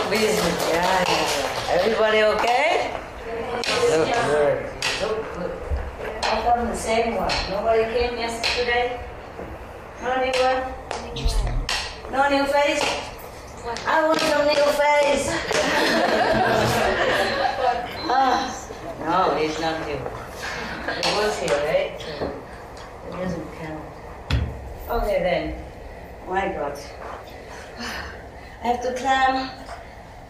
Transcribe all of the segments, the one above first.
busy. Yeah. Everybody okay? Look good. Look. How come the same one? Nobody came yesterday? No new one? No new face? I want some new face. No, he's not new. He was here, right? So it doesn't count. Okay then. My God. I have to climb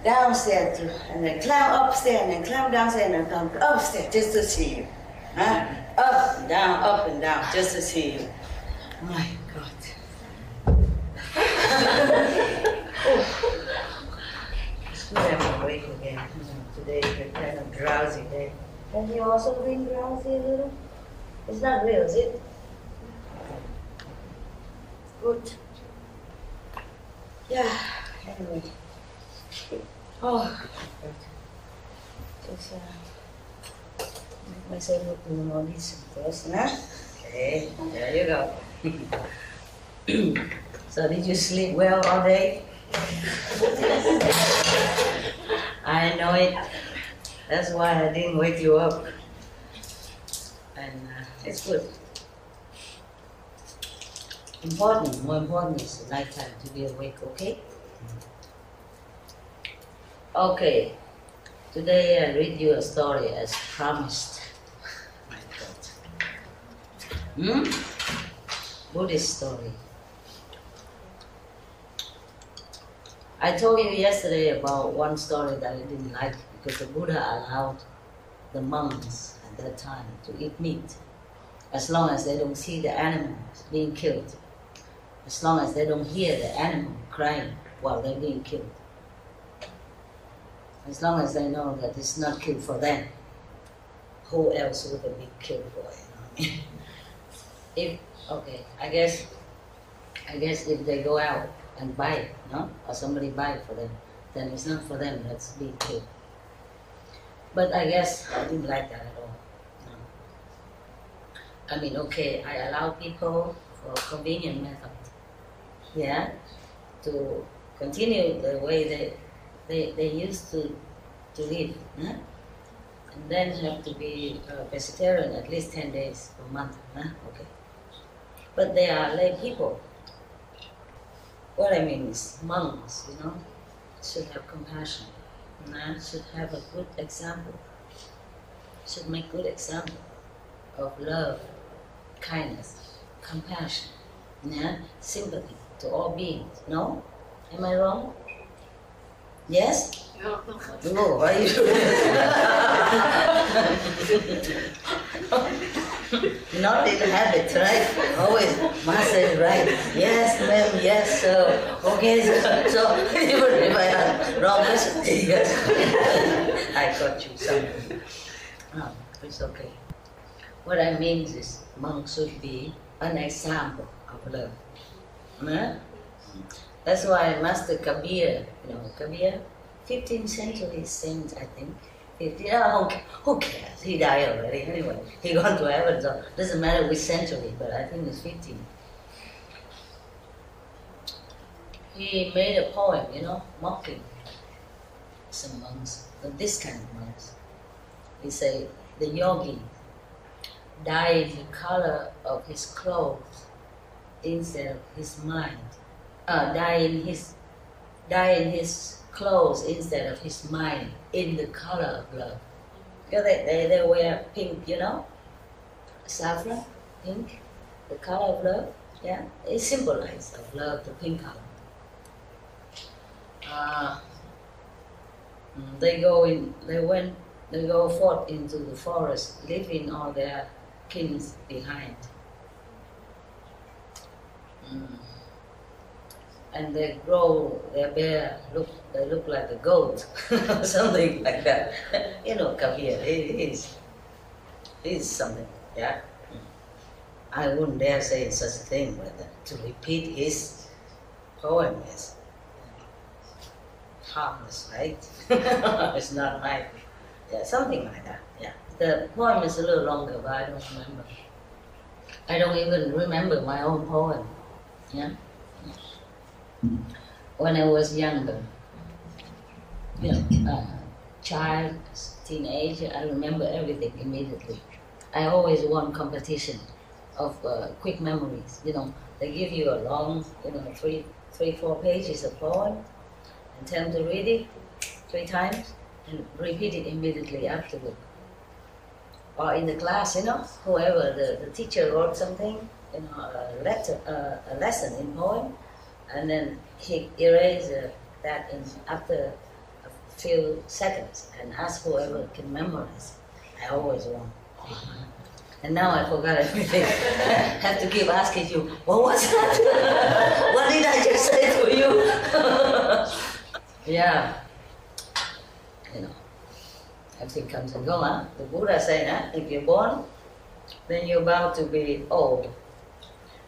downstairs too, and then climb upstairs, and then climb downstairs, and then come upstairs just to see you. Huh? Up and down, just to see you. My God. It's good I'm awake again. Today is a kind of drowsy day. Have you also been drowsy a little? It's not real, is it? Good. Yeah, anyway. Oh, just make myself look more decent first, huh? Okay, there you go. So did you sleep well all day? I know it. That's why I didn't wake you up. And it's good. More important is the nighttime to be awake, okay? Okay, today I read you a story as promised. My God. Buddhist story. I told you yesterday about one story that I didn't like because the Buddha allowed the monks at that time to eat meat as long as they don't see the animals being killed. As long as they don't hear the animal crying while they're being killed. As long as they know that it's not killed for them, who else would it be killed for? You know? I guess if they go out and buy it, no? Or somebody buy it for them, then it's not for them that's being killed. But I guess I didn't like that at all. No. I mean, okay, I allow people for convenient method. Yeah, to continue the way they used to live, huh? And then have to be vegetarian at least 10 days per month, huh? Okay. But they are lay people. What I mean is monks, you know, should have compassion, should have a good example, should make good example of love, kindness, compassion, sympathy to all beings. No? Am I wrong? Yes? No. No, why are you not in the habit, right? Always must say right. Yes, ma'am, yes, sir. Okay, so even if I had wrong message, yes. I got you something. Oh, it's okay. What I mean is monks should be an example of love. That's why Master Kabir, you know, Kabir, 15th century saint, I think. 15, who cares? He died already anyway. He gone to heaven, so it doesn't matter which century, but I think it's 15. He made a poem, you know, mocking some monks, this kind of monks. He said, the yogi dyed the color of his clothes instead of his mind. Dyeing his clothes instead of his mind in the color of love. Because they wear pink, you know, saffron, pink, the color of love. Yeah, it symbolizes of love, the pink color. They go forth into the forest, leaving all their kings behind. And they grow, they look like a goat, something like that. You know, Kabir, he's something, yeah. I wouldn't dare say such a thing, but to repeat his poem is harmless, right? It's not right. Yeah, something like that, yeah. The poem is a little longer, but I don't remember. I don't even remember my own poem, yeah. When I was younger, you know, child, teenager, I remember everything immediately. I always won competition of quick memories. You know, they give you a long, you know, three, 4 pages of poem, and tell them to read it 3 times and repeat it immediately afterward. Or in the class, you know, whoever the teacher wrote something, you know, a lesson in poem, and then he erased that in after a few seconds and asked whoever can memorize. I always won. And now I forgot everything. I have to keep asking you, what was that? What did I just say to you? Yeah. You know, everything comes and goes, huh? The Buddha said, huh? If you're born, then you're bound to be old.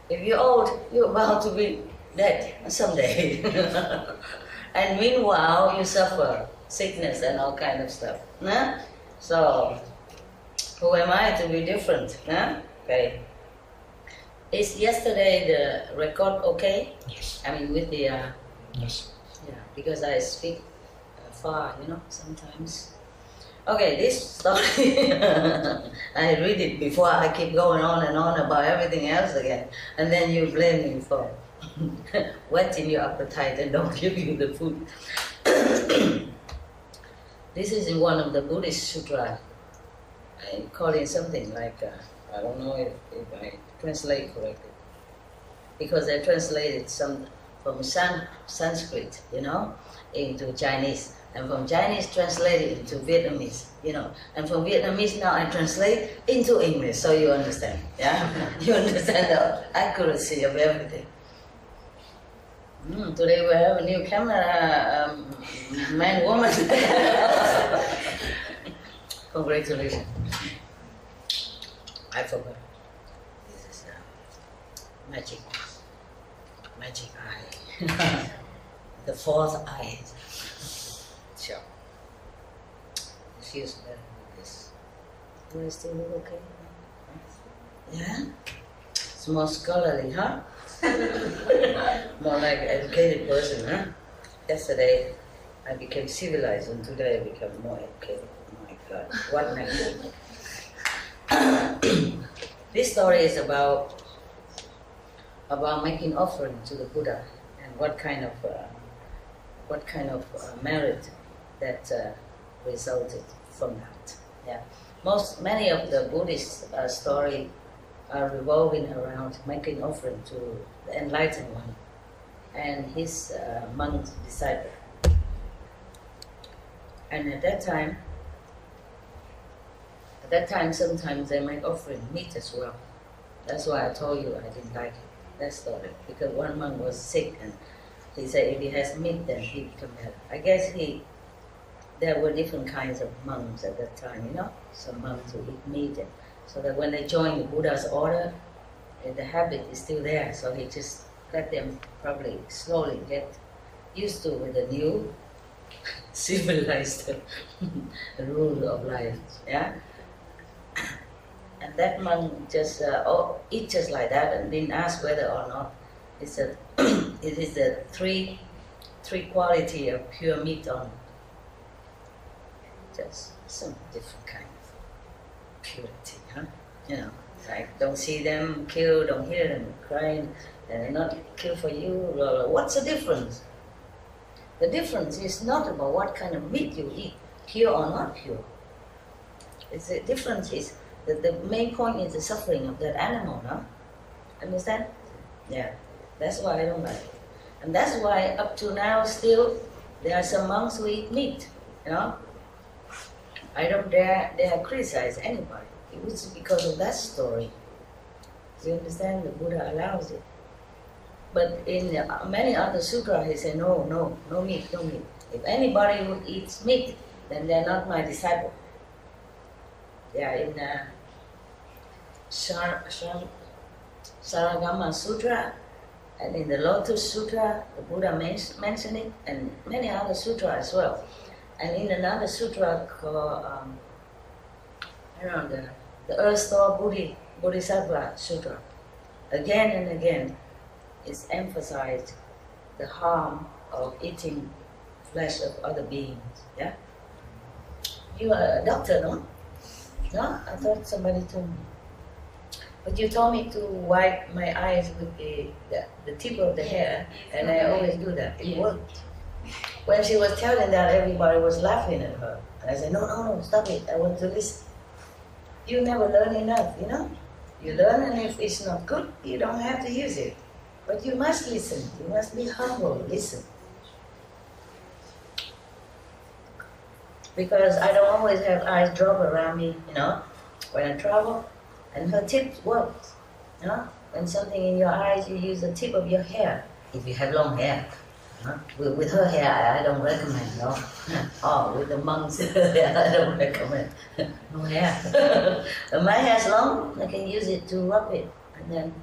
If you're old, you're bound to be dead someday. And meanwhile, you suffer sickness and all kind of stuff. Huh? So, who am I to be different? Huh? Okay. Is yesterday the record okay? Yes. I mean, with the... Yes. Yeah, because I speak far, you know, sometimes. Okay, this story, I read it before I keep going on and on about everything else again. And then you blame me for whetting your appetite and don't give you the food. This is in one of the Buddhist sutra. I call it something like, I don't know if I translate correctly. Because I translated some from Sanskrit, you know, into Chinese. And from Chinese translated into Vietnamese, you know. And from Vietnamese now I translate into English, so you understand, yeah? You understand the accuracy of everything. Today we have a new camera, man, woman. Congratulations. I forgot. This is magic eye. The 4th eye. Sure. It feels better with this. Do I still look okay? Yeah? It's more scholarly, huh? More like an educated person, huh? Yesterday I became civilized and today I become more educated. Oh my God, what next? This story is about making offering to the Buddha and what kind of merit that resulted from that. Yeah, many of the Buddhist story are revolving around making offering to the enlightened one and his monk disciple. And at that time, sometimes they make offering meat as well. That's why I told you I didn't like it, that story, because one monk was sick and he said if he has meat, then he become better. I guess there were different kinds of monks at that time, you know. Some monks who eat meat, and so that when they join the Buddha's order, the habit is still there. So he just let them probably slowly get used to with the new civilized rule of life. Yeah. And that monk just eat just like that and didn't ask whether or not it is the three quality of pure meat on. Just some different kind of purity, huh? You know, like don't see them kill, don't hear them crying, and they're not kill for you. What's the difference? The difference is not about what kind of meat you eat, pure or not pure. The difference is that the main point is the suffering of that animal, no? Understand? Yeah. That's why I don't like it. And that's why up to now still there are some monks who eat meat, you know? I don't dare criticize anybody. It was because of that story. You understand? The Buddha allows it. But in many other sutras he said, no meat, no meat. If anybody who eats meat, then they're not my disciple. Yeah, in Saragama Sutra, and in the Lotus Sutra, the Buddha mentioned it, and many other sutras as well. And in another sutra called, the Earth Store Bodhisattva Sutra, again and again, it's emphasized the harm of eating flesh of other beings. Yeah? You are a doctor, no? No? I thought somebody told me. But you told me to wipe my eyes with the tip of the hair, and I always do that. It worked. When she was telling that, everybody was laughing at her. And I said, no, no, no, stop it. I want to listen. You never learn enough, you know? You learn, and if it's not good, you don't have to use it. But you must listen. You must be humble. Listen. Because I don't always have eyes drop around me, you know, when I travel. And her tip works, you know. When something in your eyes, you use the tip of your hair. If you have long hair. With her hair, I don't recommend, no. Oh, with the monks' hair, I don't recommend. No hair. When my hair's long, I can use it to rub it. And then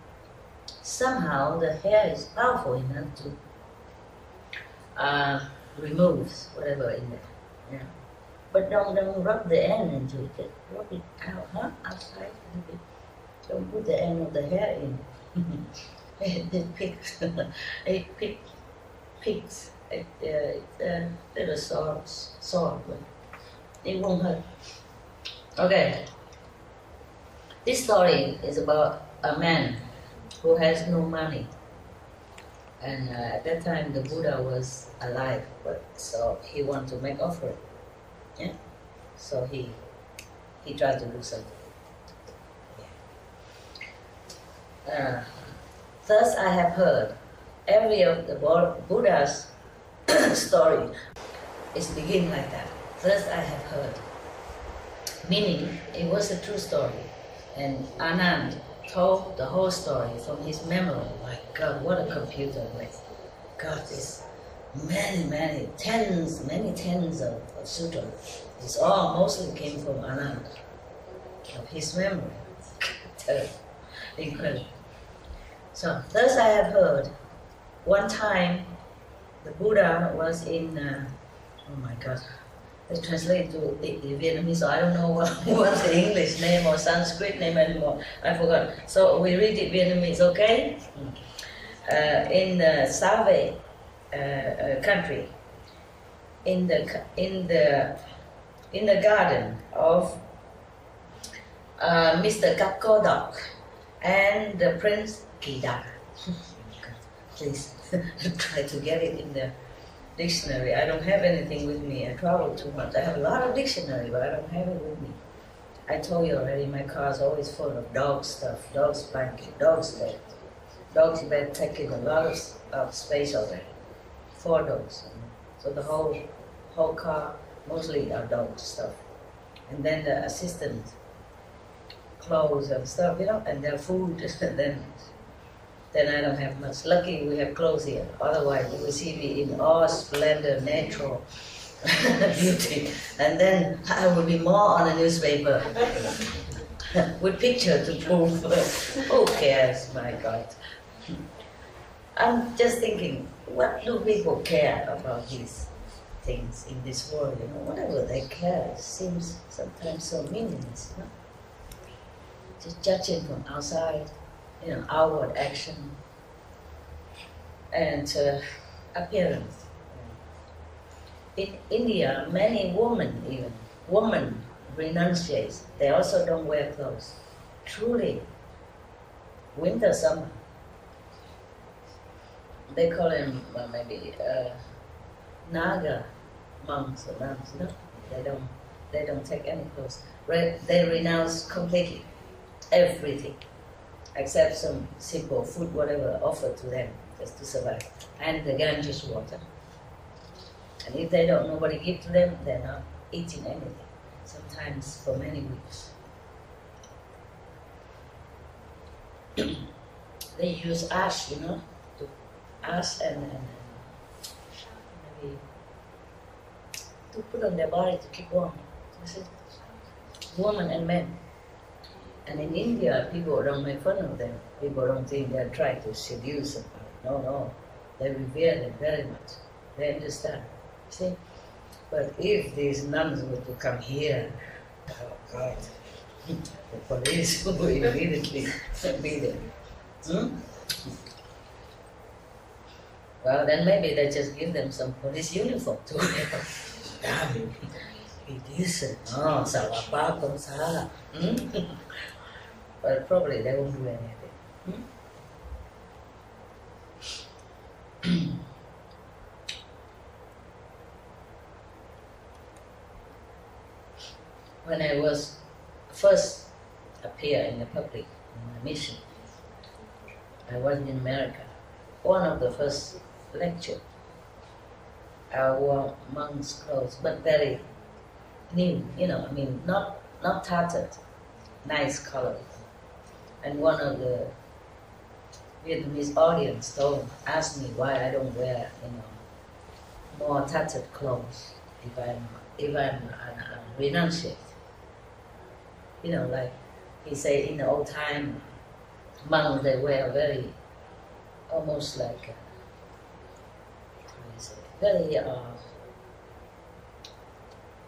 somehow the hair is powerful enough to remove whatever in there. Yeah. But don't rub the end into it. Just rub it out, huh? Outside a little bit. Don't put the end of the hair in. It picks. It picks. It's a little sore, but it won't hurt. Okay. This story is about a man who has no money. And at that time the Buddha was alive, but so he wanted to make offering. Yeah? So he tried to do something. Yeah. Thus I have heard every of the Buddha's story is begin like that. Thus I have heard. Meaning, it was a true story. And Anand told the whole story from his memory. My God, what a computer with God, this many tens of sutras. This all mostly came from Anand, of his memory. Incredible. So, thus I have heard, one time the Buddha was in, oh my God, let's translate to Vietnamese, so I don't know what's the English name or Sanskrit name anymore, I forgot. So we read it Vietnamese, okay? In the Save country, in the garden of Mr. Kakodok and the Prince Kida. Please try to get it in the dictionary. I don't have anything with me. I travel too much. I have a lot of dictionary, but I don't have it with me. I told you already, my car is always full of dog stuff, dog's blanket, dog's bed. Dog's bed taking a lot of space already. 4 dogs. So the whole car mostly are dog stuff. And then the assistant clothes and stuff, you know, and their food. then I don't have much. Lucky we have clothes here. Otherwise you will see me in all splendor, natural beauty. And then I will be more on a newspaper with picture to prove. Who cares, my God? I'm just thinking, what do people care about these things in this world? You know, whatever they care seems sometimes so meaningless. You know? Just judging from outside, you know, outward action and appearance. In India, many women renunciate. They also don't wear clothes. Truly, winter, summer. They call them maybe Naga monks or nuns. No, they don't take any clothes. They renounce completely everything, except some simple food, whatever offered to them just to survive, and the Ganges water. And if nobody give to them, they're not eating anything. Sometimes for many weeks. They use ash, you know, ash and maybe to put on their body to keep warm. That's it. Women and men. And in India, people don't make fun of them. People don't think they're trying to seduce somebody. No. They revere them very much. They understand. See? But if these nuns were to come here, oh God, the police will immediately be there. Well, then maybe they just give them some police uniform to wear. Damn, be decent. No, sao apa không sao. But probably they won't do anything. When I was first appear in the public in my mission, I was in America. One of the first lecture, I wore monk's clothes, but very new, I mean, not tattered, nice colors. And one of the Vietnamese audience asked me why I don't wear, more tattered clothes if I'm renunciate. Like he say in the old time, monks they wear very, almost like, very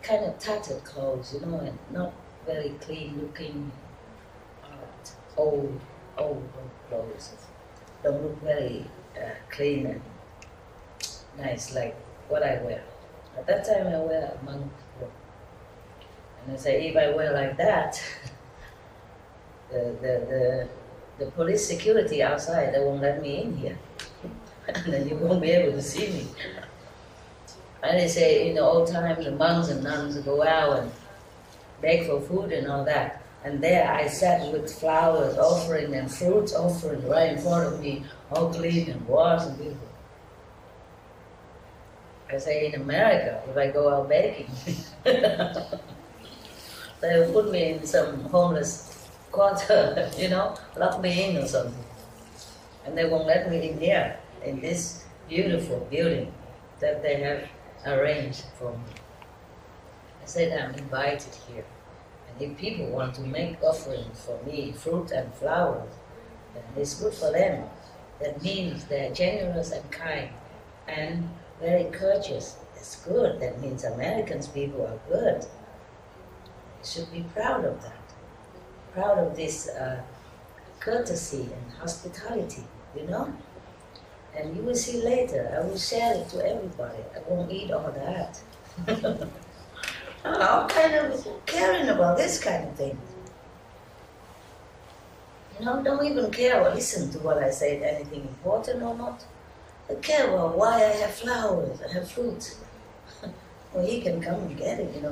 kind of tattered clothes, and not very clean looking, old clothes. Don't look very clean and nice like what I wear. At that time I wear a monk robe. And I say, if I wear like that, the police security outside, they won't let me in here. And then you won't be able to see me. And they say in the old times, the monks and nuns go out and beg for food and all that. And there I sat with flowers offering and fruits offering right in front of me, all clean and washed and beautiful. I say in America, if I go out begging, they will put me in some homeless quarter, lock me in or something. And they won't let me in here, in this beautiful building that they have arranged for me. I said I'm invited here. And if people want to make offerings for me, fruit and flowers, then it's good for them. That means they're generous and kind and very courteous. That's good. That means Americans people are good. You should be proud of that. Proud of this courtesy and hospitality, And you will see later, I will share it to everybody. I won't eat all that. I'm kind of caring about this kind of thing. Don't even care or listen to what I say, anything important or not. I care about why I have flowers, I have fruits. Well, he can come and get it,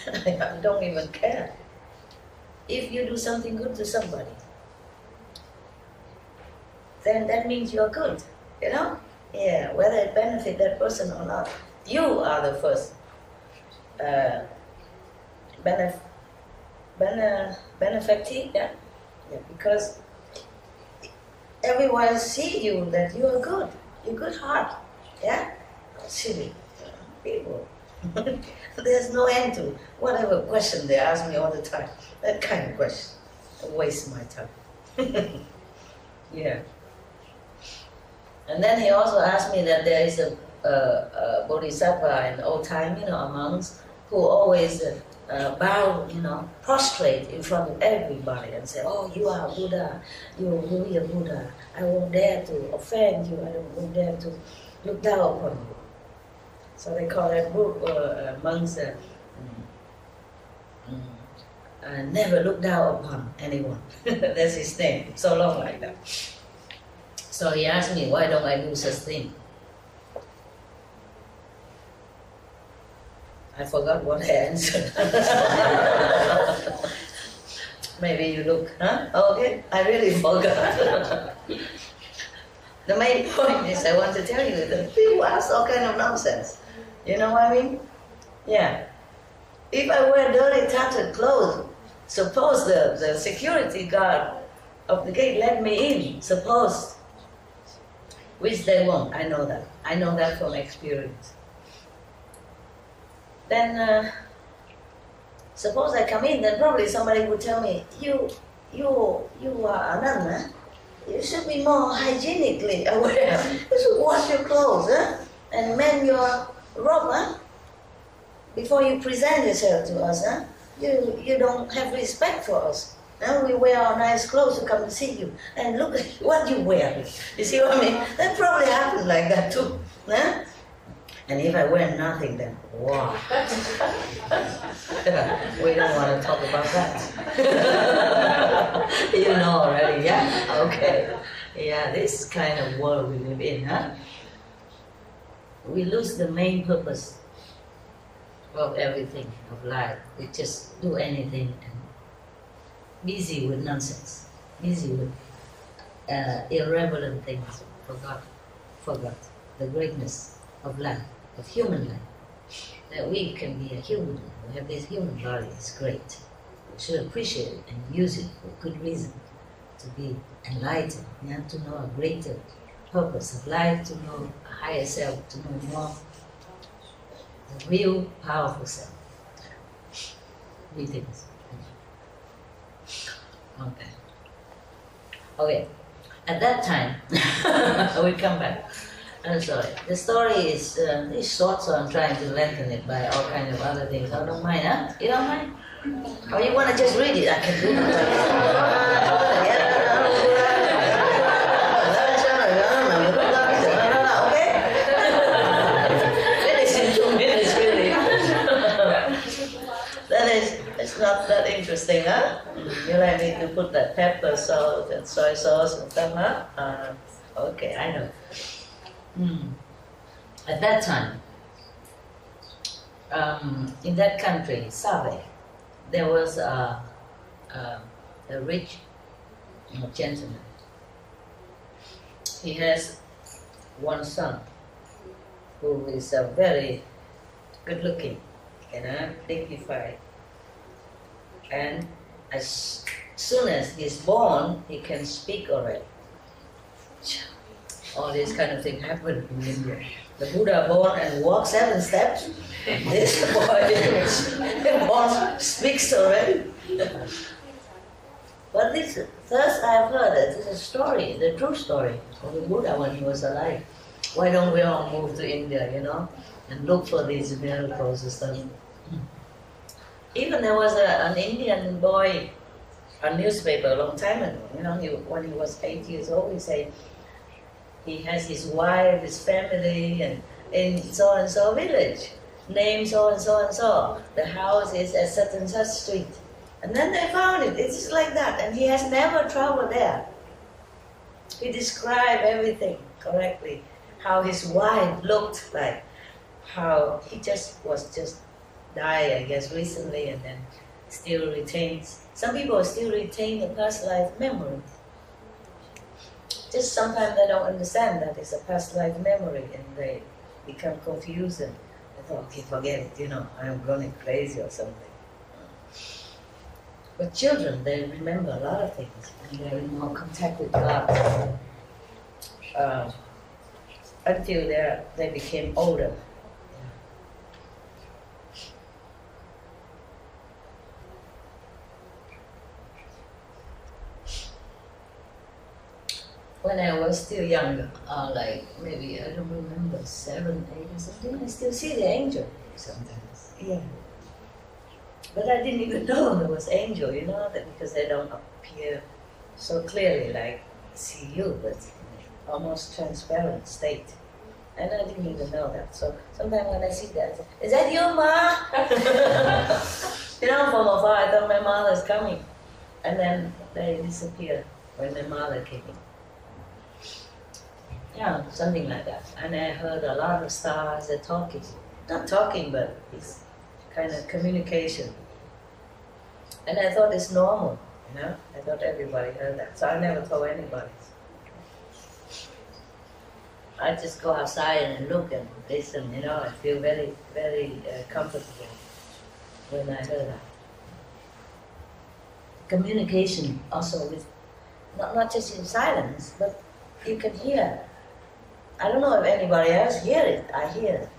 I don't even care. If you do something good to somebody, then that means you're good, Yeah, whether it benefits that person or not. You are the first benefactor, yeah, because everyone see you that you are good, you're good heart, yeah. Silly people. There's no end to whatever question they ask me all the time. That kind of question, I waste my time. Yeah. And then he also asked me that there is a bodhisattva in old time, a monks who always bow, prostrate in front of everybody and say, oh, you are Buddha, you're really a Buddha. I won't dare to offend you, I won't dare to look down upon you. So they call that book, monks, never look down upon anyone. That's his name, so long like that. So he asked me, why don't I do such thing? I forgot what I answered. Maybe you look, huh? Okay, I really forgot. The main point is I want to tell you that people ask all kind of nonsense. You know what I mean? Yeah. If I wear dirty, tattered clothes, suppose the security guard of the gate let me in, suppose, which they won't, I know that. I know that from experience. Then, suppose I come in, then probably somebody would tell me, you are a nun, huh? You should be more hygienically aware. You should wash your clothes, huh? And mend your robe, huh? Before you present yourself to us, huh? You don't have respect for us. Now we wear our nice clothes to come to see you, and look at what you wear. You see what I mean? That probably happened like that too. Huh? And if I wear nothing, then wow. We don't want to talk about that. You know already, yeah? Okay. Yeah, this kind of world we live in, huh? We lose the main purpose of everything, of life. We just do anything and busy with nonsense, busy with irrelevant things, forgot the greatness of life, of human life. That we can be a human, we have this human body, it's great. We should appreciate it and use it for good reason, to be enlightened, to know a greater purpose of life, to know a higher self, to know more the real powerful self. Greetings. Okay. Okay. At that time, we come back. I'm sorry. The story is short, so I'm trying to lengthen it by all kind of other things. I don't mind, huh? You don't mind? Or you want to just read it? I can do it. It's not that interesting, huh? You like me to put that pepper, salt, and soy sauce and stuff, huh? Okay, I know. At that time, in that country, Sabe, there was a rich gentleman. He has one son who is very good-looking, dignified. And as soon as he's born, he can speak already. All this kind of thing happened in India. The Buddha born and walks 7 steps. This boy born speaks already. But this, first I've heard that this is a story, the true story of the Buddha when he was alive. Why don't we all move to India, and look for these miracles and stuff? Even there was an Indian boy, a newspaper a long time ago, when he was 8 years old, he said he has his wife, his family, and in so-and-so village, name so-and-so, the house is at such and such street. And then they found it, it's just like that, and he has never traveled there. He described everything correctly, how his wife looked like, how he was died, I guess, recently, and then still retains. Some people still retain the past life memory. Just sometimes they don't understand that it's a past life memory, and they become confused and they thought, okay, forget it, I'm going crazy or something. But children, they remember a lot of things, and they're in more contact with God until they became older. When I was still younger, like maybe, I don't remember, 7, 8 or something, I still see the angel sometimes, yeah. But I didn't even know there was angel, because they don't appear so clearly like see you, but almost transparent state. And I didn't even know that. So sometimes when I see that, I say, is that you, Ma? From afar, I thought my mother's coming. And then they disappear when my mother came in. Yeah, something like that. And I heard a lot of stars, they're talking. Not talking, but it's kind of communication. And I thought it's normal, I thought everybody heard that. So I never told anybody. I just go outside and look and listen, I feel very, very comfortable when I heard that. Communication also with, not just in silence, but you can hear. I don't know if anybody else hear it. I hear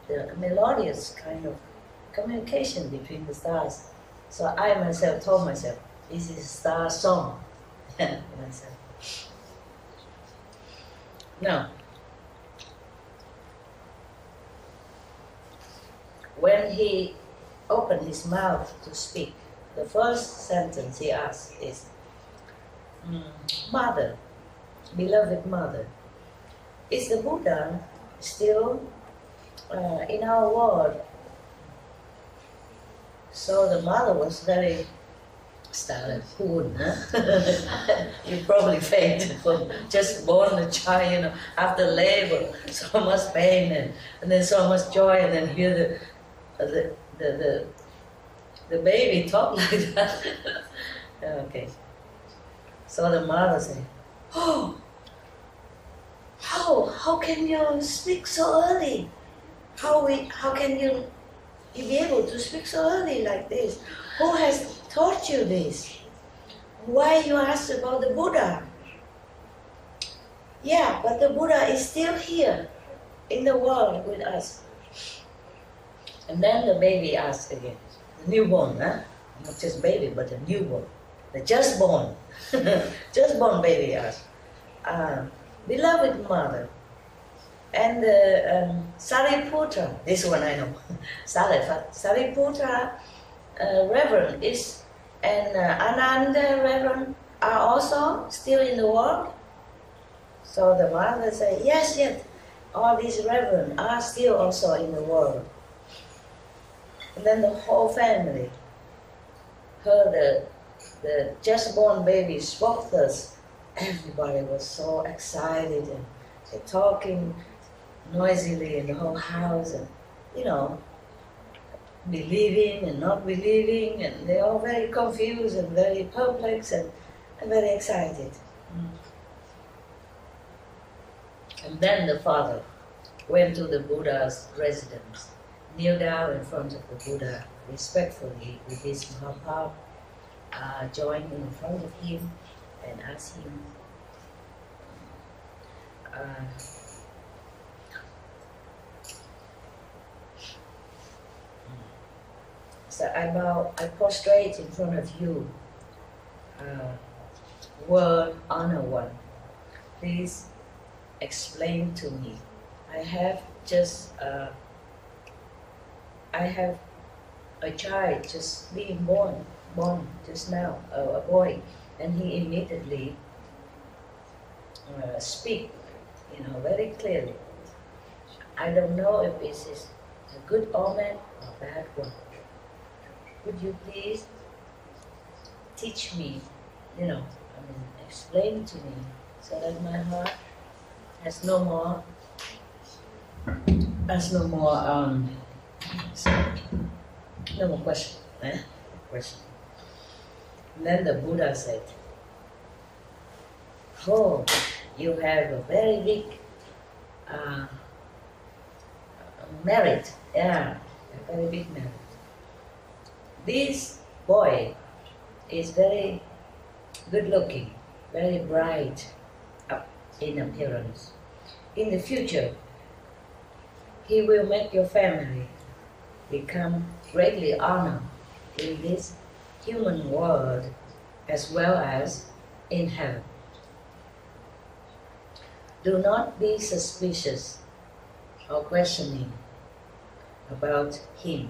the melodious kind of communication between the stars. So I myself told myself, this is a star song. Myself. Now, when he opened his mouth to speak, the first sentence he asked is, Mother, beloved mother, is the Buddha still in our world? So the mother was very startled. Who wouldn't, huh? You probably fainted from just born a child, you know, after labor, so much pain and then so much joy, and then hear the baby talk like that. Okay. So the mother said, "Oh, how can you speak so early? How can you be able to speak so early like this? Who has taught you this? Why you ask about the Buddha?" Yeah, but the Buddha is still here in the world with us. And then the baby asked again, the newborn, huh? Not just baby, but the newborn, the just born, just born baby asked, beloved mother, and Sariputra, this one I know, Sariputra Reverend is, and Ananda Reverend are also still in the world? So the mother said, yes, all these Reverend are still also in the world. And then the whole family heard the just born baby spoke thus. Everybody was so excited and they're talking noisily in the whole house, and you know, believing and not believing, and they're all very confused and very perplexed and very excited. And then the father went to the Buddha's residence, kneeled down in front of the Buddha respectfully with his Mahaprabhu joined in front of him and asked him, so I prostrate in front of you, world honor one. Please explain to me. I have a child just being born just now, a boy, and he immediately speak, you know, very clearly. I don't know if this is a good omen or a bad one. Would you please teach me, you know, explain to me, so that my heart has no more question. Question. And then the Buddha said, oh, you have a very big merit. Yeah, a very big merit. This boy is very good looking, very bright in appearance. In the future, he will make your family become greatly honored in this human world as well as in heaven. Do not be suspicious or questioning about him.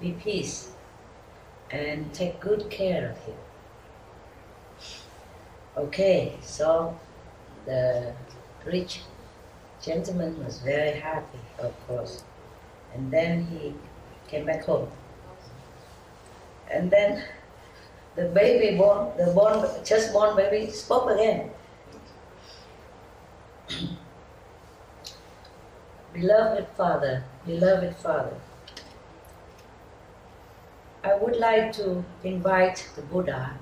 Be peace and take good care of him. Okay, so the rich gentleman was very happy, of course, and then he came back home. And then the baby just born baby spoke again. Beloved father, I would like to invite the Buddha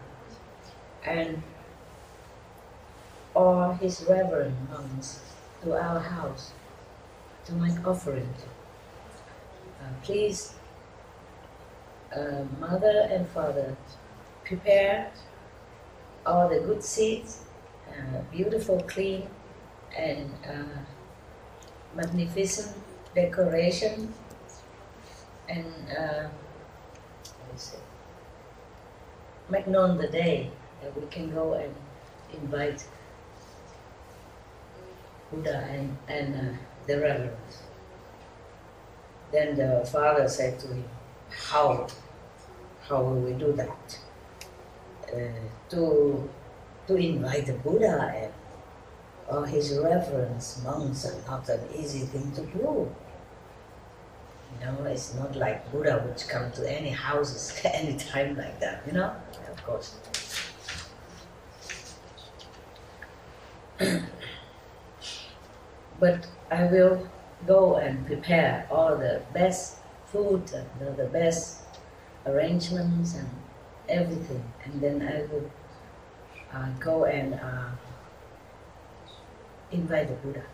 and all his reverend monks to our house to make offering. Please, mother and father, prepare all the good seeds, beautiful, clean, and magnificent decoration, and make known the day that we can go and invite Buddha and the reverends. Then the father said to him, how how will we do that? To invite the Buddha and or his reverence monks are not an easy thing to do. You know, it's not like Buddha would come to any houses any time like that, you know, of course. But I will go and prepare all the best food and the best arrangements and everything, and then I will go and invite the Buddha,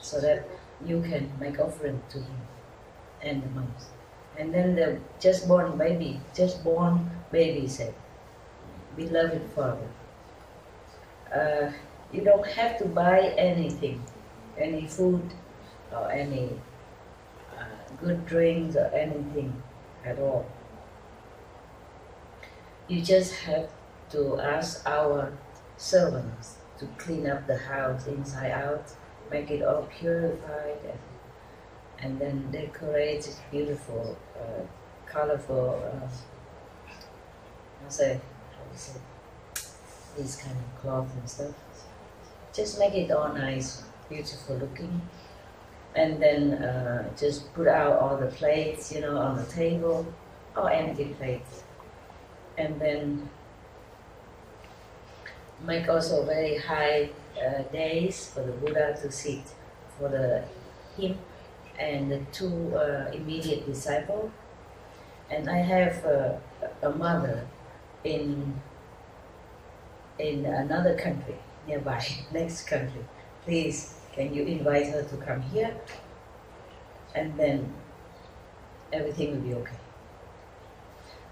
so that you can make offering to him and the monks. And then the just born baby said, "Beloved Father, you don't have to buy anything, any food or any good drinks or anything at all. You just have to ask our servants to clean up the house inside out, make it all purified, and then decorate it beautiful, colorful, these kind of cloth and stuff. Just make it all nice, beautiful looking. And then just put out all the plates, you know, on the table, or empty plates. And then make also very high days for the Buddha to sit, for him and the two immediate disciples. And I have a mother in another country, nearby, next country. Please, can you invite her to come here? And then everything will be okay.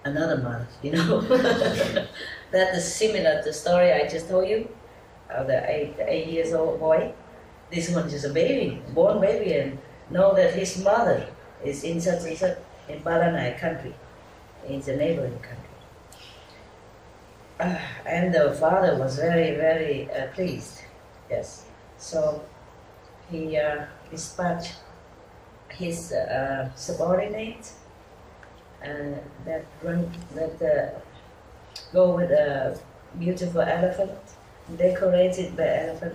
Another mother, you know. That is similar to the story I just told you, of the 8 years old boy. This one is a baby, born baby, and know that his mother is in such and such, in Balanai country, in the neighboring country. And the father was very, very pleased, yes. So he dispatched his subordinate that go with a beautiful elephant, decorated the elephant,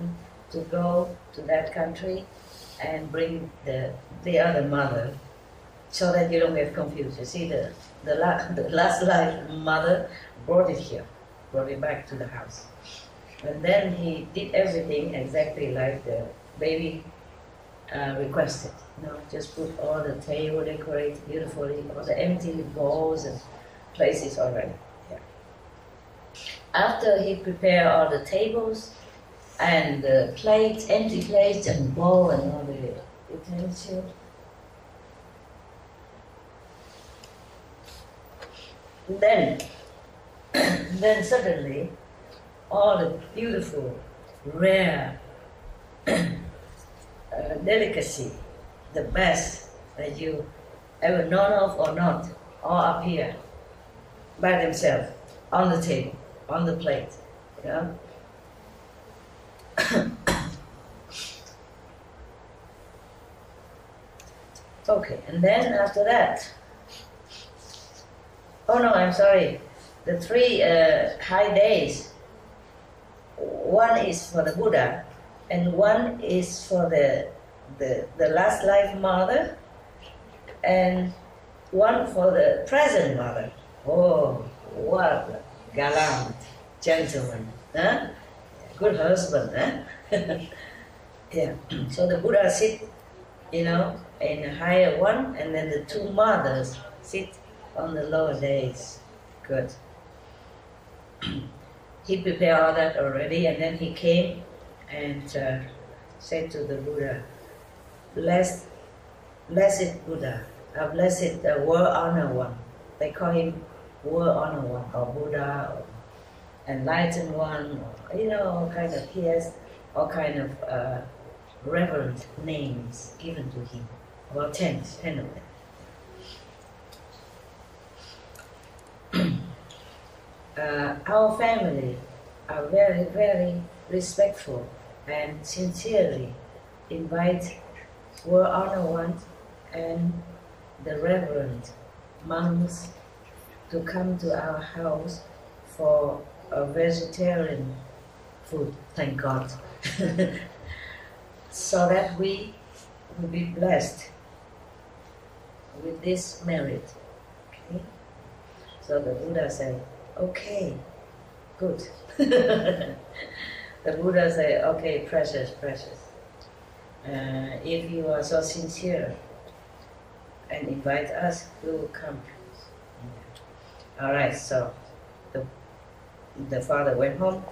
to go to that country and bring the other mother, so that you don't get confused. You see, the last life mother brought it here, brought it back to the house. And then he did everything exactly like the baby requested. You know, just put all the table decorated beautifully, all the empty bowls and places already. Yeah. After he prepared all the tables and the plates, empty plates and bowl and all the utensils, then suddenly all the beautiful, rare delicacy, the best that you ever known of or not, all appear by themselves on the table, on the plate, you know. Okay, and then after that, oh no, I'm sorry, the 3 high days, one is for the Buddha, and one is for the last life mother, and one for the present mother. Oh, what a gallant gentleman, huh? Good husband, huh? Yeah. So the Buddha sit, you know, in a higher one, and then the 2 mothers sit on the lower days. Good. He prepared all that already, and then he came and said to the Buddha, blessed Buddha, blessed world honor one. They call him world honor one, or Buddha, or enlightened one, or, you know, all kind of, he has all kind of reverent names given to him, about 10 of them. Our family are very, very respectful and sincerely invite world honor one and the reverend monks to come to our house for a vegetarian food, thank God. So that we will be blessed with this merit. Okay? So the Buddha said, okay, good. The Buddha said, okay, precious, precious. If you are so sincere and invite us, we will come. All right, so the father went home,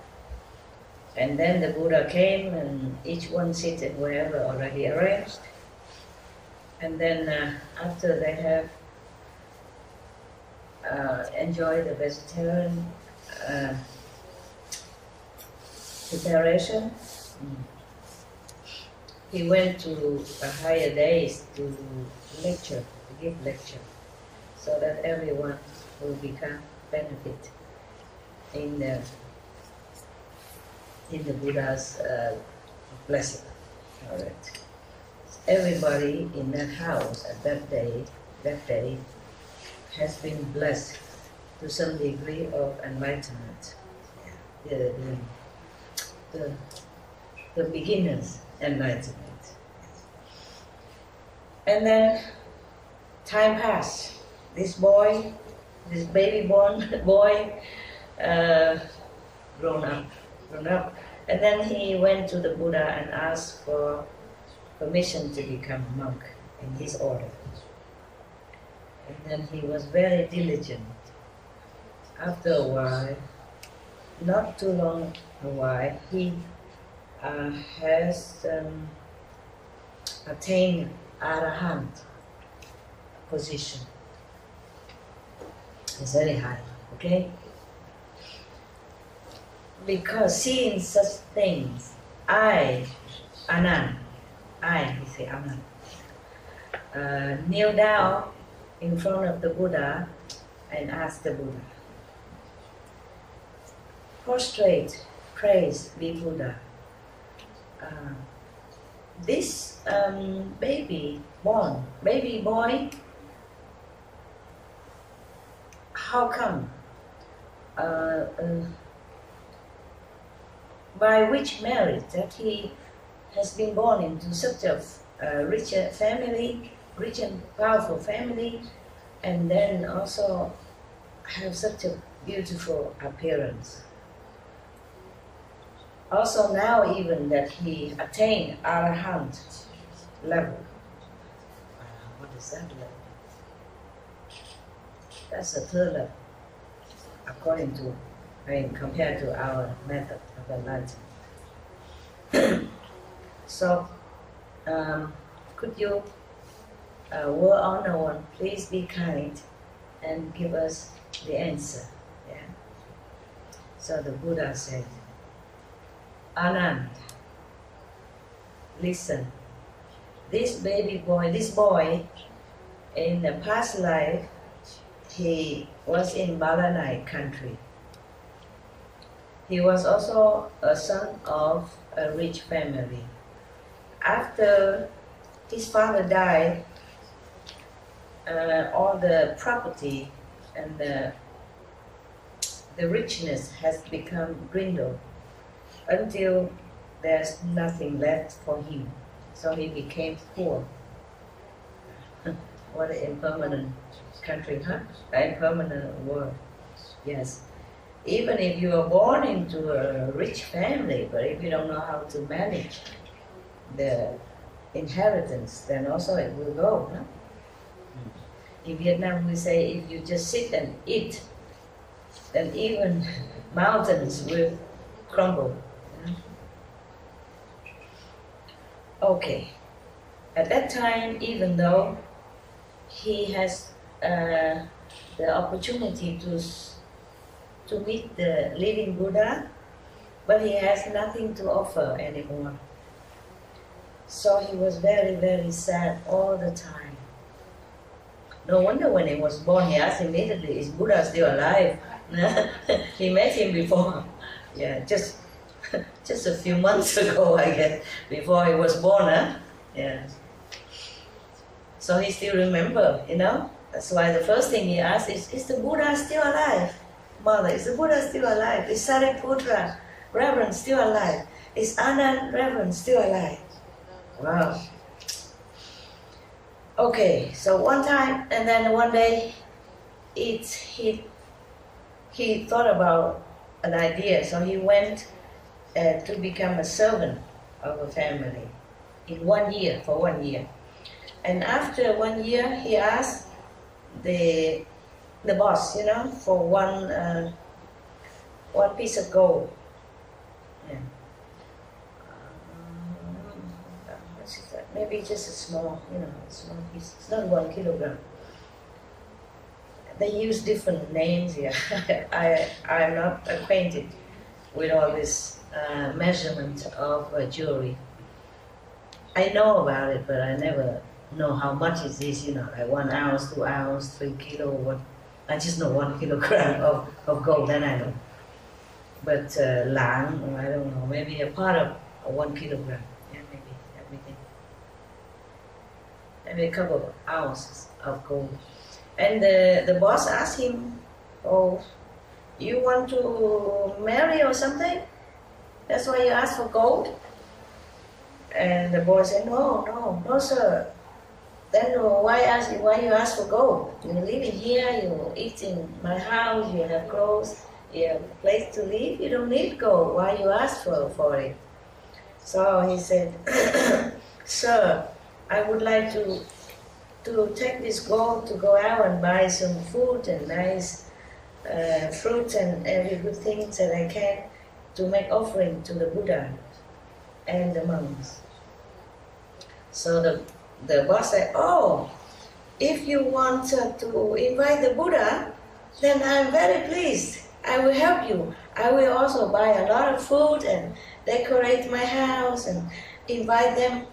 and then the Buddha came, and each one seated wherever already arranged. And then after they have enjoyed the vegetarian preparation, he went to a higher days to lecture, to give lecture, so that everyone will become benefit in the Buddha's blessing. All right. Everybody in that house at that day has been blessed to some degree of enlightenment. The beginner's enlightenment. And then time passed. This boy, this baby born boy, grown up. And then he went to the Buddha and asked for permission to become a monk in his order. And then he was very diligent. After a while, not too long a while, he has attained Arahant position. It's very high, okay? Because seeing such things, he say Anand, kneel down in front of the Buddha and ask the Buddha, prostrate, praise be Buddha. This baby boy, how come? By which merit that he has been born into such a rich family, rich and powerful family, and then also have such a beautiful appearance. Also now even that he attained Arahant level. What is that level? That's the third level, according to, compared to our method of enlightenment. So, could you, World Honor One, please be kind and give us the answer? Yeah. So the Buddha said, Anand, listen. This boy, in the past life, he was in Balanai country. He was also a son of a rich family. After his father died, all the property and the richness has become dwindled until there's nothing left for him. So he became poor. What an impermanent country, huh? An impermanent world. Yes. Even if you are born into a rich family, but if you don't know how to manage the inheritance, then also it will go. Huh? In Vietnam, we say if you just sit and eat, then even mountains will crumble. Okay. At that time, even though he has the opportunity to meet the living Buddha, but he has nothing to offer anymore. So he was very, very sad all the time. No wonder when he was born, he asked immediately, is Buddha still alive? He met him before, yeah, just a few months ago, I guess, before he was born, huh? Yeah. So he still remember, you know, That's why the first thing he asked is the Buddha still alive? Mother, is the Buddha still alive? Is Sariputra, Reverend, still alive? Is Anand, Reverend, still alive? Wow. Okay, so one time, and then one day, he thought about an idea, so he went to become a servant of a family in 1 year, for 1 year. And after 1 year, he asked the boss, you know, for one piece of gold. Yeah. What's that? Maybe just a small, you know, small piece. It's not 1 kilogram. They use different names here. I'm not acquainted with all this measurement of jewelry. I know about it, but I never know how much is this, you know, like 1 ounce, 2 ounce, 3 kilo, what. I just know 1 kilogram of gold, then I know. But lang, I don't know, maybe a part of 1 kilogram. Yeah, maybe everything. Maybe a couple of ounces of gold. And the boss asked him, oh, you want to marry or something? That's why you asked for gold? And the boy said, no, sir. Then why you ask for gold? You live in here, you eat in my house, you have clothes, you have a place to live, you don't need gold. Why you ask for it? So he said, sir, I would like to take this gold to go out and buy some food and nice fruit and every good thing that I can to make offering to the Buddha and the monks. So the boss said, oh, if you want to invite the Buddha, then I'm very pleased. I will help you. I will also buy a lot of food and decorate my house and invite the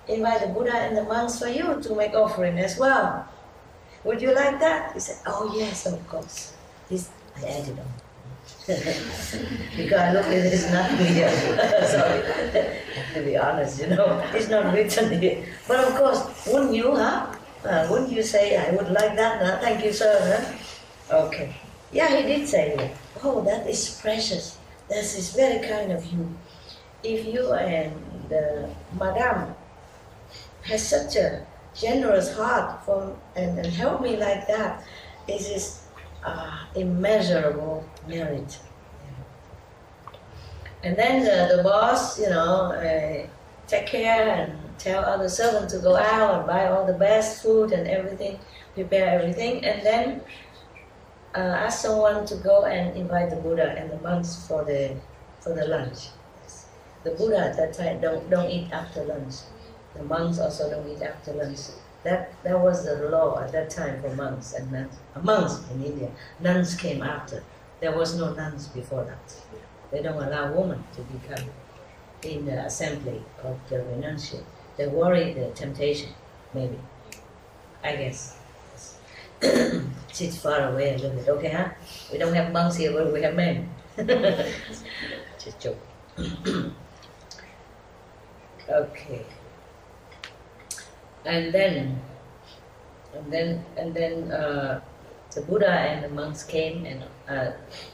Buddha and the monks for you to make offering as well. Would you like that? He said, oh yes, of course. I added on. Because look, it is not here. Sorry, to be honest, you know, it's not written here. But of course, wouldn't you, huh? Wouldn't you say, I would like that, huh? Thank you, sir, huh? Okay. Yeah, he did say that. Oh, that is precious. That is very kind of you. If you and Madame has such a generous heart and help me like that, it is immeasurable merit. And then the boss, you know, take care and tell other servants to go out and buy all the best food and everything, prepare everything, and then ask someone to go and invite the Buddha and the monks for the lunch. The Buddha at that time don't eat after lunch. The monks also don't eat after lunch. That was the law at that time for monks and nuns. Monks in India. Nuns came after. There was no nuns before that. They don't allow women to become in the assembly of the renunciate. They worry the temptation, maybe. I guess. It's far away a little bit. Okay, huh? We don't have monks here, but we have men. Just joke. Okay. And then the Buddha and the monks came and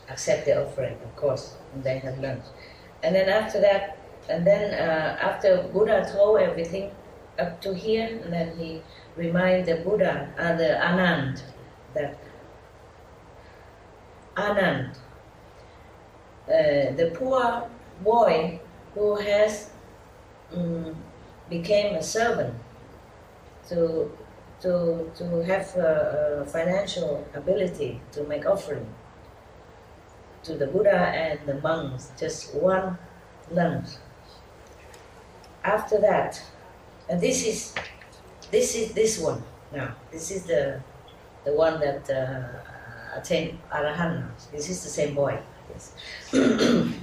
accept the offering, of course, and they had lunch. And then after that, after Buddha told everything up to here, and then he reminded the Buddha, the Anand, that Anand, the poor boy who has became a servant to have financial ability to make offering to the Buddha and the monks, just one lunch. After that, and this is this one now. This is the one that attained Arahant. This is the same boy, yes.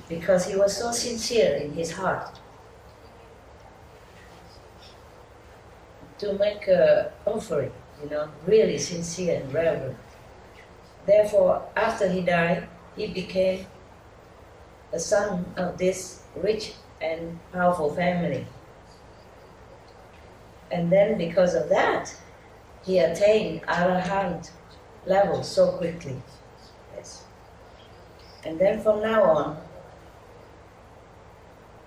Because he was so sincere in his heart to make an offering, you know, really sincere and reverent. Therefore, after he died, he became the son of this rich and powerful family. And then because of that, he attained Arahant level so quickly. Yes. And then from now on,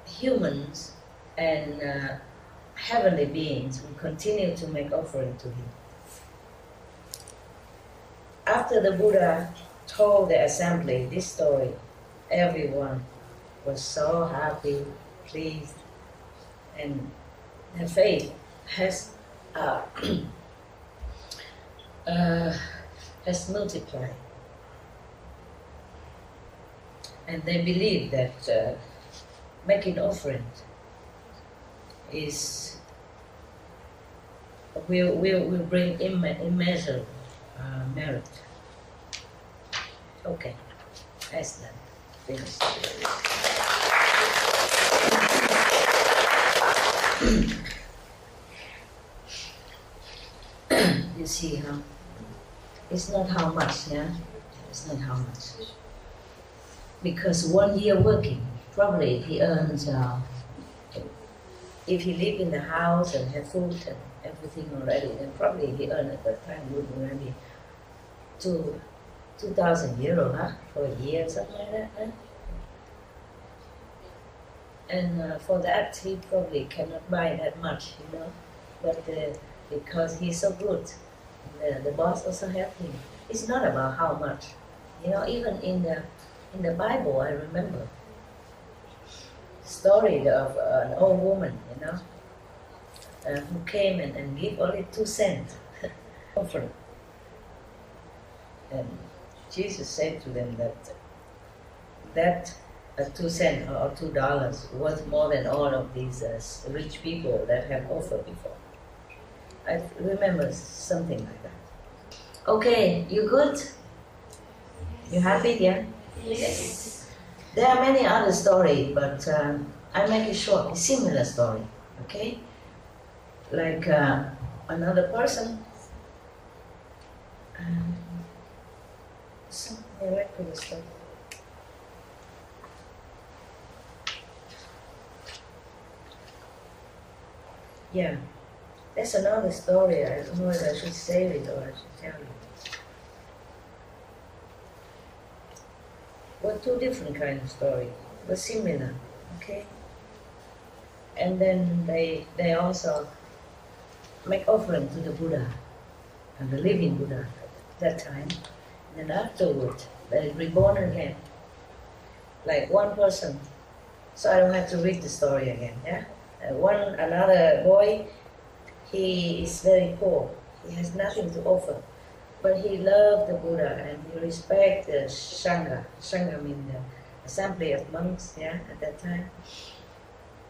humans and heavenly beings will continue to make offering to him. After the Buddha told the assembly this story, everyone was so happy, pleased, and their faith has multiplied. And they believe that making offering will bring immeasurable merit. Okay, that's done. Finished. You see, huh? It's not how much, yeah? It's not how much. Because 1 year working, probably he earns, if he live in the house and have food and everything already, then probably he earned at that time would maybe 2,000 euro, huh? For a year, something like that, huh? And for that, he probably cannot buy that much, you know. But because he's so good, the boss also helped him. It's not about how much, you know. Even in the Bible, I remember the story of an old woman, you know, who came and gave only 2 cents offering. And Jesus said to them that 2 cents or $2 worth more than all of these rich people that have offered before. I remember something like that. Okay, you good? You happy, yeah? Yes. There are many other stories, but I make it short, a similar story, okay? Like another person, some miraculous stuff. Yeah, that's another story. I don't know if I should say it or I should tell you. Well, 2 different kinds of stories, but similar, okay? And then they also make offering to the Buddha, and the living Buddha at that time. And then afterward, they reborn again. Like one person, so I don't have to read the story again, yeah? Another boy, he is very poor. He has nothing to offer. But he loved the Buddha and he respected the Sangha. Sangha means the assembly of monks, yeah, at that time.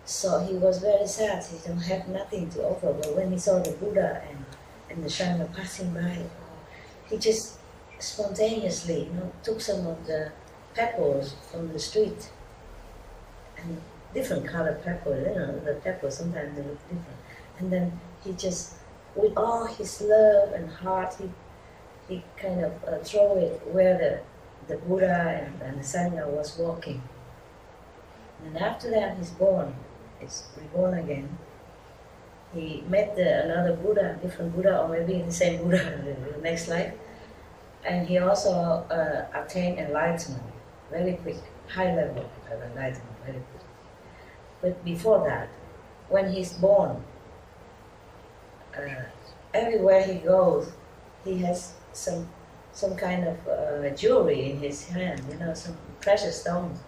So he was very sad. He don't have nothing to offer. But when he saw the Buddha and the Sangha passing by, he just spontaneously, you know, took some of the pebbles from the street, and different colored pebbles. You know, the pebbles sometimes they look different. And then he just, with all his love and heart, he kind of throw it where the Buddha and the Sangha was walking. And after that, he's reborn again. He met another Buddha, different Buddha, or maybe the same Buddha in the next life. And he also attained enlightenment very quick, high level of enlightenment very quick. But before that, when he's born, everywhere he goes, he has some kind of jewelry in his hand, you know, some precious stones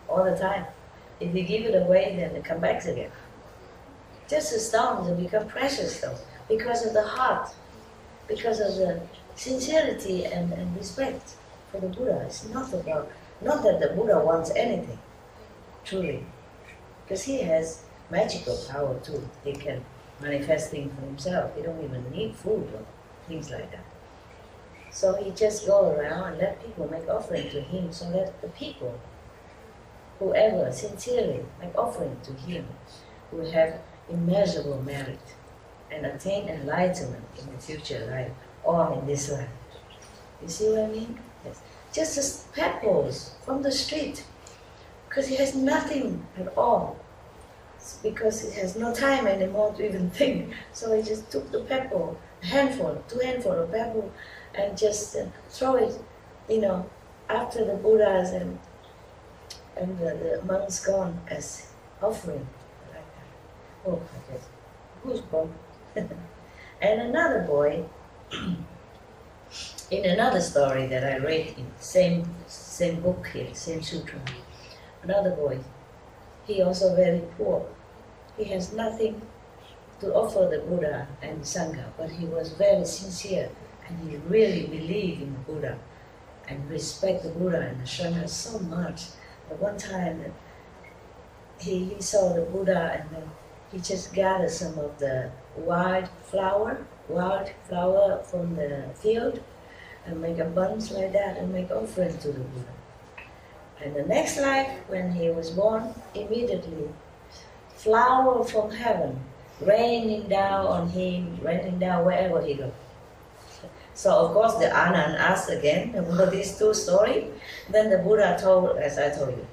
all the time. If you give it away, then it comes back again. Just the stones will become precious stones because of the heart, because of the sincerity and respect for the Buddha. It's not that the Buddha wants anything, truly, because he has magical power too. He can manifest things for himself. He don't even need food or things like that. So he just go around and let people make offering to him, so that the people, whoever sincerely make offering to him, will have immeasurable merit and attain enlightenment in the future life or in this life. You see what I mean? Yes. Just as pebbles from the street, because he has nothing at all. It's because he has no time anymore to even think. So he just took the pebble handful, 2 handful of bamboo, and just throw it, after the Buddhas and the monks gone as offering. Like that. Oh, I guess. Goosebumps. And another boy, in another story that I read in same book here, same sutra, another boy, he also very poor. He has nothing to offer the Buddha and Sangha, but he was very sincere and he really believed in the Buddha and respect the Buddha and the Sangha so much. But one time he saw the Buddha and then he just gathered some of the wild flower from the field and make a bunch like that and make offering to the Buddha. And the next life, when he was born, immediately flower from heaven raining down on him, raining down wherever he goes. So of course the Anand asked again about these 2 stories. Then the Buddha told, as I told you.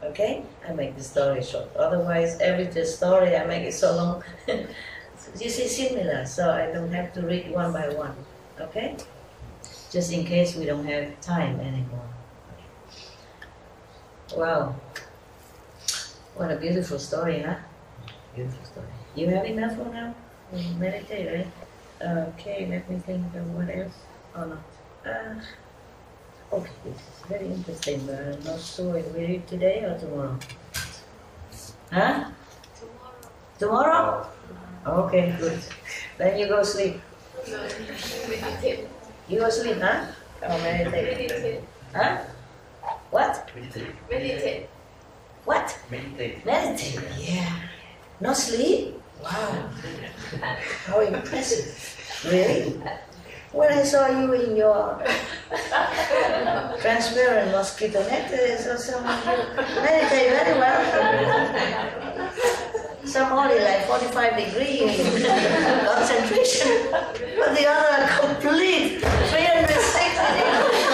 Okay? I make the story short. Otherwise, every story I make it so long. You see, similar, so I don't have to read one by one. Okay? Just in case we don't have time anymore. Wow. What a beautiful story, huh? Beautiful story. You have enough for now? Meditate, right? Okay, let me think of what else. Oh no. Okay, this is very interesting, but I'm not sure if we read today or tomorrow. Huh? Tomorrow? Okay, good. Then you go sleep. Meditate. You go sleep, huh? Or meditate? Meditate. Huh? What? Meditate. What? Meditate. Meditate, yeah. Not sleep? Wow. How impressive. Really? When I saw you in your transparent mosquito net, I saw someone you meditate very well. Some only like 45 degrees concentration, but the other complete 360 degrees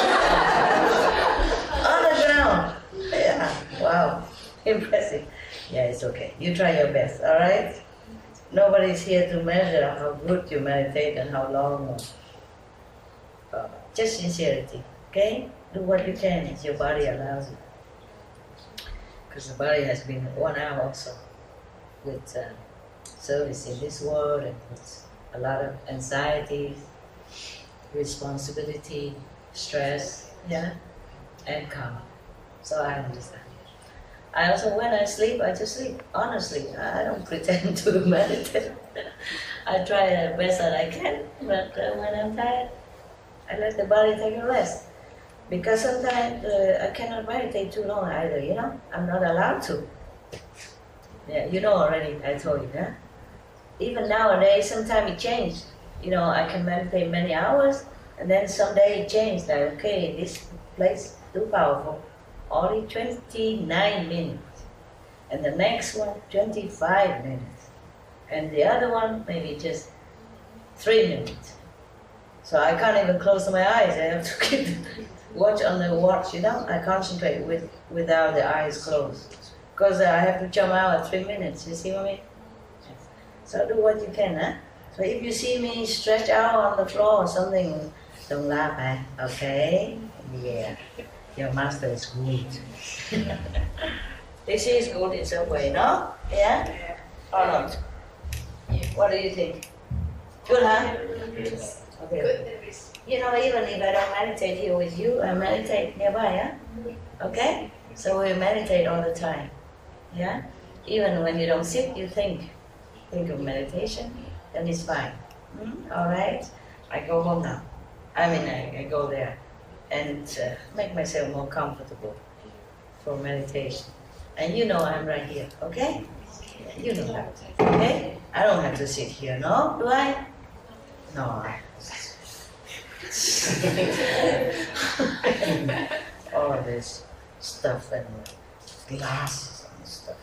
on the ground. Yeah, wow, impressive. Yeah, it's okay. You try your best, all right? Nobody's here to measure how good you meditate and how long. Just sincerity, okay? Do what you can as your body allows you. Because the body has been worn out also with service in this world and with a lot of anxiety, responsibility, stress, yeah, and karma. So I understand. I also, when I sleep, I just sleep. Honestly, I don't pretend to meditate. I try the best that I can, but when I'm tired, I let the body take a rest. Because sometimes I cannot meditate too long either, you know? I'm not allowed to. Yeah, you know already, I told you, yeah? Even nowadays, sometimes it changed. You know, I can meditate many hours, and then someday it changed. Like, okay, this place too powerful. Only 29 minutes. And the next one, 25 minutes. And the other one, maybe just 3 minutes. So I can't even close my eyes. I have to keep watch on the watch, you know? I concentrate without the eyes closed. Because I have to jump out at 3 minutes, you see what I mean? So do what you can, huh? So if you see me stretch out on the floor or something, don't laugh, eh? Okay? Yeah. Your master is good. This is good in some way, no? Yeah? Or not? What do you think? Good, huh? Okay. You know, even if I don't meditate here with you, I meditate nearby, yeah? Okay? So we meditate all the time. Yeah? Even when you don't sit, you think. Think of meditation, then it's fine. Alright? I go home now. I go there and make myself more comfortable for meditation. And you know I'm right here, okay? You know that, okay? I don't have to sit here, no? Do I? No. All this stuff and glasses and stuff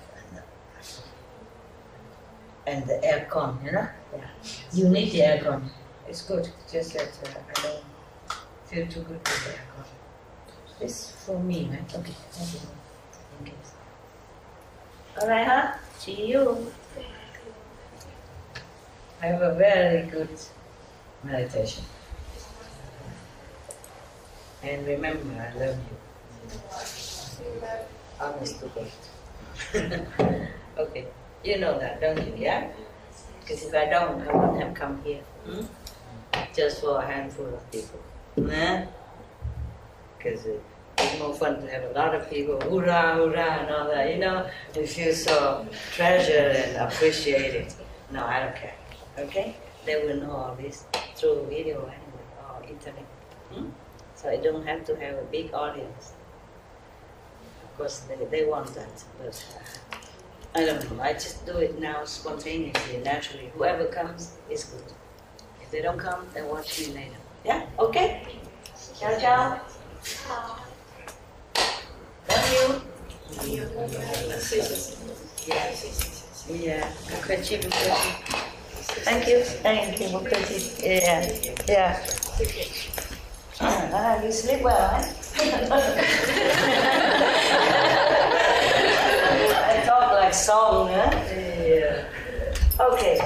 and the aircon, you know? Yeah. You need the aircon. It's good. Just that I don't feel too good with the aircon. This for me, right? Okay. Okay. All right, huh? See you. Have a very good meditation. And remember, I love you. Honest to God. Okay, you know that, don't you? Yeah? Because if I don't, I wouldn't have come here. Just for a handful of people. Nah? Because it's more fun to have a lot of people, hoorah, hoorah, and all that, you know? You feel so treasured and appreciated. No, I don't care. Okay? They will know all this through video anyway, or internet. So I don't have to have a big audience. Of course, they want that, but I don't know. I just do it now spontaneously, naturally. Whoever comes is good. If they don't come, then watch me later. Yeah? Okay? Ciao, ciao. Love you. Yeah. Bukachi. Thank you. Bukachi. Yeah. You sleep well, eh? I talk like song, huh? Yeah. Okay.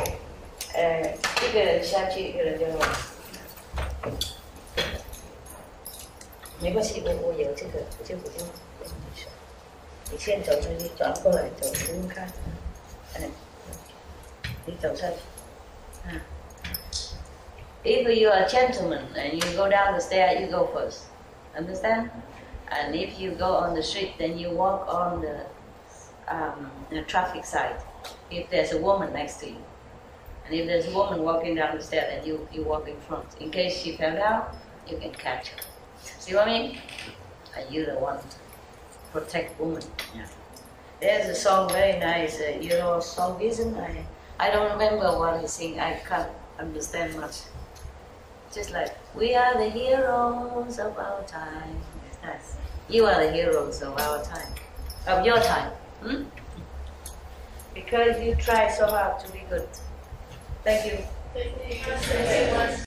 Cái là sao chị cái là cho mấy bác sĩ bây giờ这个就不用你先走出去转过来走不用看你走上去If you are a gentleman and you go down the stair, you go first. Understand? And if you go on the street, then you walk on the traffic side. If there's a woman next to you. And if there's a woman walking down the stair, then you walk in front. In case she fell down, you can catch her. See what I mean? And you're the one to protect women. Yeah. There's a song very nice, song isn't I don't remember what he sing. I can't understand much. Just like, we are the heroes of our time. It's nice. You are the heroes of our time. Of your time. Because you try so hard to be good. Thank you. Thank you.